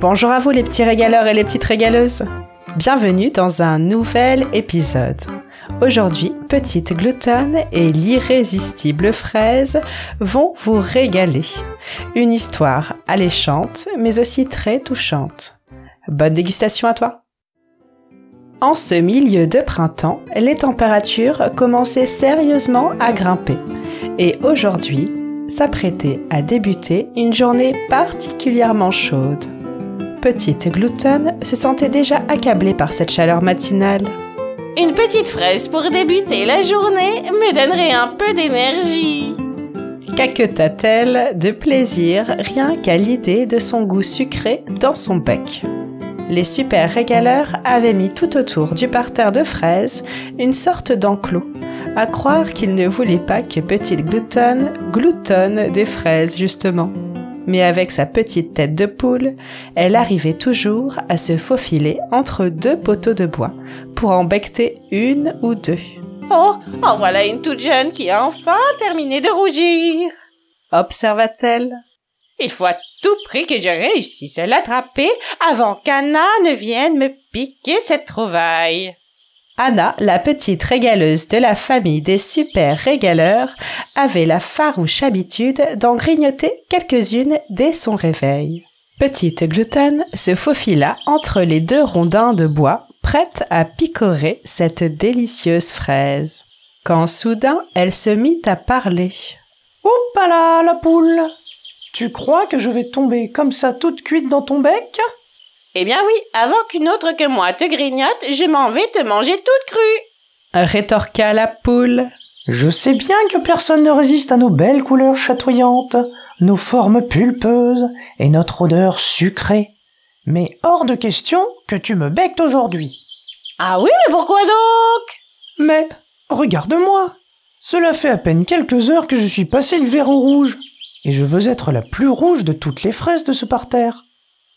Bonjour à vous les petits régaleurs et les petites régaleuses. Bienvenue dans un nouvel épisode. Aujourd'hui, Petite Gloutonne et l'irrésistible Fraise vont vous régaler. Une histoire alléchante, mais aussi très touchante. Bonne dégustation à toi! En ce milieu de printemps, les températures commençaient sérieusement à grimper. Et aujourd'hui, s'apprêtait à débuter une journée particulièrement chaude. Petite Gloutonne se sentait déjà accablée par cette chaleur matinale. Une petite fraise pour débuter la journée me donnerait un peu d'énergie. Caqueta-t-elle de plaisir rien qu'à l'idée de son goût sucré dans son bec. Les super régaleurs avaient mis tout autour du parterre de fraises une sorte d'enclos, à croire qu'ils ne voulaient pas que Petite Gloutonne gloutonne des fraises justement. Mais avec sa petite tête de poule, elle arrivait toujours à se faufiler entre deux poteaux de bois pour en becqueter une ou deux. Oh, en voilà une toute jeune qui a enfin terminé de rougir, observa-t-elle. Il faut à tout prix que je réussisse à l'attraper avant qu'Anna ne vienne me piquer cette trouvaille. Anna, la petite régaleuse de la famille des super régaleurs, avait la farouche habitude d'en grignoter quelques-unes dès son réveil. Petite Gloutonne se faufila entre les deux rondins de bois, prête à picorer cette délicieuse fraise. Quand soudain, elle se mit à parler. « Oupala, la poule! Tu crois que je vais tomber comme ça toute cuite dans ton bec ?» Eh bien oui, avant qu'une autre que moi te grignote, je m'en vais te manger toute crue, rétorqua la poule. Je sais bien que personne ne résiste à nos belles couleurs chatoyantes, nos formes pulpeuses et notre odeur sucrée. Mais hors de question que tu me becques aujourd'hui. Ah oui, mais pourquoi donc? Mais, regarde-moi, cela fait à peine quelques heures que je suis passé le verre au rouge, et je veux être la plus rouge de toutes les fraises de ce parterre.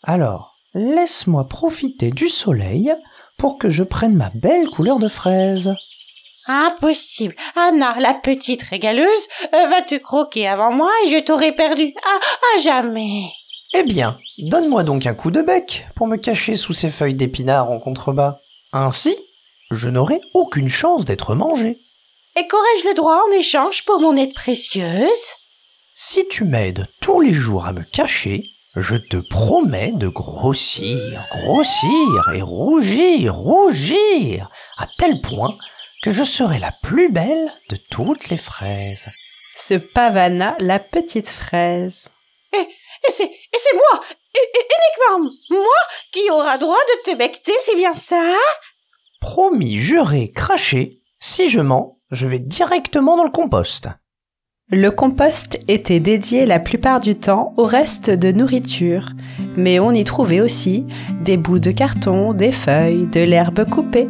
Alors, laisse-moi profiter du soleil pour que je prenne ma belle couleur de fraise. Impossible. Anna, la petite régaleuse, va te croquer avant moi et je t'aurai perdu. À jamais. Eh bien, donne-moi donc un coup de bec pour me cacher sous ces feuilles d'épinards en contrebas. Ainsi, je n'aurai aucune chance d'être mangé. Et qu'aurais-je le droit en échange pour mon aide précieuse? Si tu m'aides tous les jours à me cacher, je te promets de grossir et rougir, à tel point que je serai la plus belle de toutes les fraises. Se pavana la petite fraise. Et c'est moi, uniquement moi, qui aura droit de te becqueter, c'est bien ça? Promis, juré, craché, si je mens, je vais directement dans le compost. Le compost était dédié la plupart du temps au reste de nourriture, mais on y trouvait aussi des bouts de carton, des feuilles, de l'herbe coupée.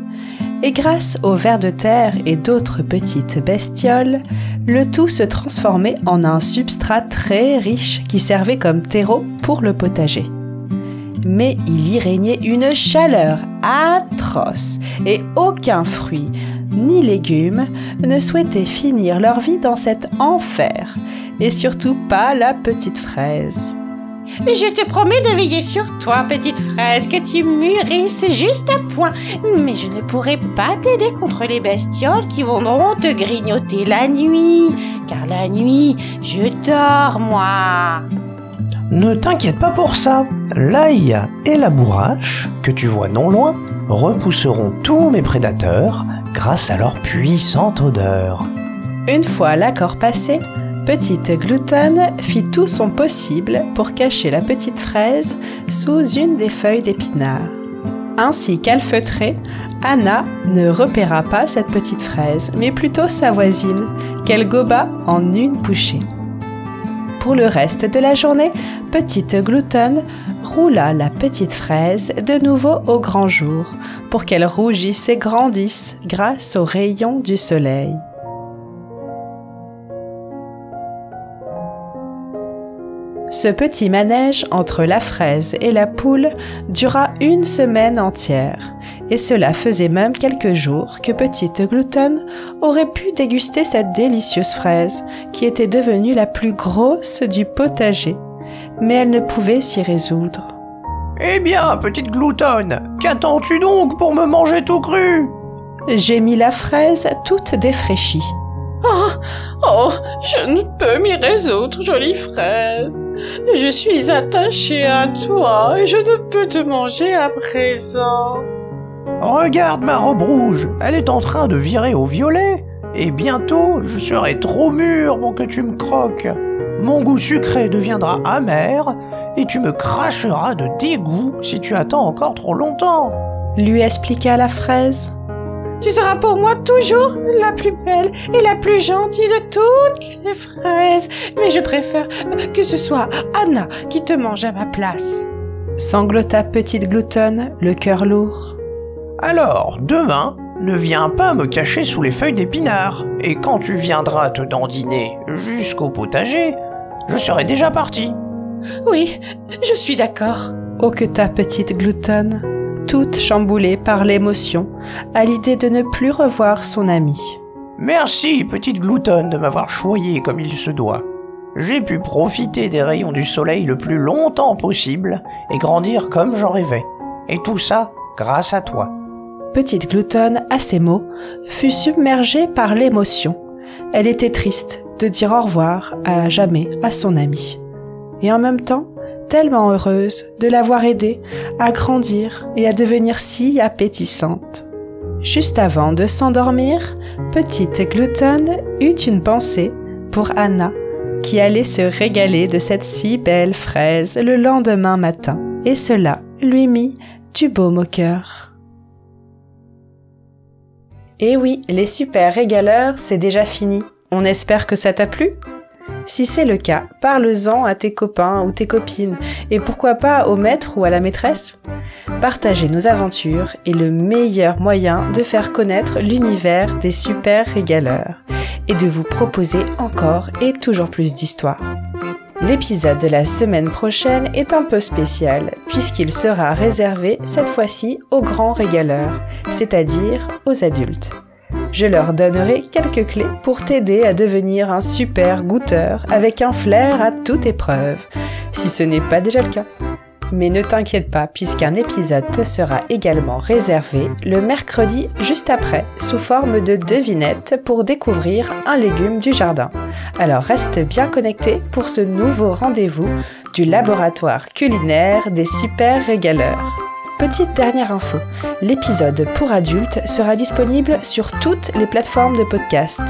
Et grâce aux vers de terre et d'autres petites bestioles, le tout se transformait en un substrat très riche qui servait comme terreau pour le potager. Mais il y régnait une chaleur atroce et aucun fruit ni légumes ne souhaitaient finir leur vie dans cet enfer, et surtout pas la petite fraise. Je te promets de veiller sur toi, petite fraise, que tu mûrisses juste à point, mais je ne pourrai pas t'aider contre les bestioles qui viendront te grignoter la nuit, car la nuit, je dors, moi. Ne t'inquiète pas pour ça, l'ail et la bourrache, que tu vois non loin, repousseront tous mes prédateurs grâce à leur puissante odeur. Une fois l'accord passé, Petite Gloutonne fit tout son possible pour cacher la petite fraise sous une des feuilles d'épinards. Ainsi calfeutrée, Anna ne repéra pas cette petite fraise, mais plutôt sa voisine, qu'elle goba en une bouchée. Pour le reste de la journée, Petite Gloutonne roula la petite fraise de nouveau au grand jour, pour qu'elle rougisse et grandisse grâce aux rayons du soleil. Ce petit manège entre la fraise et la poule dura une semaine entière, et cela faisait même quelques jours que Petite Gloutonne aurait pu déguster cette délicieuse fraise, qui était devenue la plus grosse du potager, mais elle ne pouvait s'y résoudre. Eh bien, petite gloutonne, qu'attends-tu donc pour me manger tout cru? Gémit la fraise toute défraîchie. Oh, je ne peux m'y résoudre, jolie fraise. Je suis attachée à toi et je ne peux te manger à présent. Regarde ma robe rouge, elle est en train de virer au violet. Et bientôt, je serai trop mûr pour que tu me croques. Mon goût sucré deviendra amer et tu me cracheras de dégoût si tu attends encore trop longtemps. Lui expliqua la fraise. Tu seras pour moi toujours la plus belle et la plus gentille de toutes les fraises. Mais je préfère que ce soit Anna qui te mange à ma place. Sanglota petite gloutonne, le cœur lourd. Alors, demain, ne viens pas me cacher sous les feuilles d'épinards. Et quand tu viendras te dandiner jusqu'au potager, je serai déjà parti. Oui, je suis d'accord. Hoqueta petite gloutonne, toute chamboulée par l'émotion, à l'idée de ne plus revoir son ami. Merci, petite gloutonne, de m'avoir choyé comme il se doit. J'ai pu profiter des rayons du soleil le plus longtemps possible et grandir comme j'en rêvais. Et tout ça grâce à toi. Petite gloutonne, à ces mots, fut submergée par l'émotion. Elle était triste de dire au revoir à jamais à son ami. Et en même temps, tellement heureuse de l'avoir aidée à grandir et à devenir si appétissante. Juste avant de s'endormir, petite gloutonne eut une pensée pour Anna, qui allait se régaler de cette si belle fraise le lendemain matin, et cela lui mit du baume au cœur. Et oui, les super régaleurs, c'est déjà fini. On espère que ça t'a plu. Si c'est le cas, parle-en à tes copains ou tes copines, et pourquoi pas au maître ou à la maîtresse. Partager nos aventures est le meilleur moyen de faire connaître l'univers des super régaleurs, et de vous proposer encore et toujours plus d'histoires. L'épisode de la semaine prochaine est un peu spécial, puisqu'il sera réservé cette fois-ci aux grands régaleurs, c'est-à-dire aux adultes. Je leur donnerai quelques clés pour t'aider à devenir un super goûteur avec un flair à toute épreuve, si ce n'est pas déjà le cas. Mais ne t'inquiète pas, puisqu'un épisode te sera également réservé le mercredi juste après, sous forme de devinette pour découvrir un légume du jardin. Alors reste bien connecté pour ce nouveau rendez-vous du laboratoire culinaire des super régaleurs. Petite dernière info, l'épisode pour adultes sera disponible sur toutes les plateformes de podcast,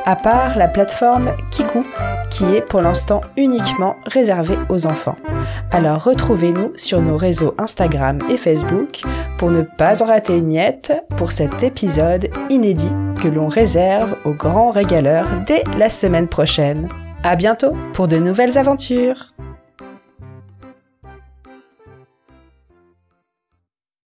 à part la plateforme Kiku, qui est pour l'instant uniquement réservée aux enfants. Alors retrouvez-nous sur nos réseaux Instagram et Facebook pour ne pas en rater une miette pour cet épisode inédit que l'on réserve aux grands régaleurs dès la semaine prochaine. À bientôt pour de nouvelles aventures!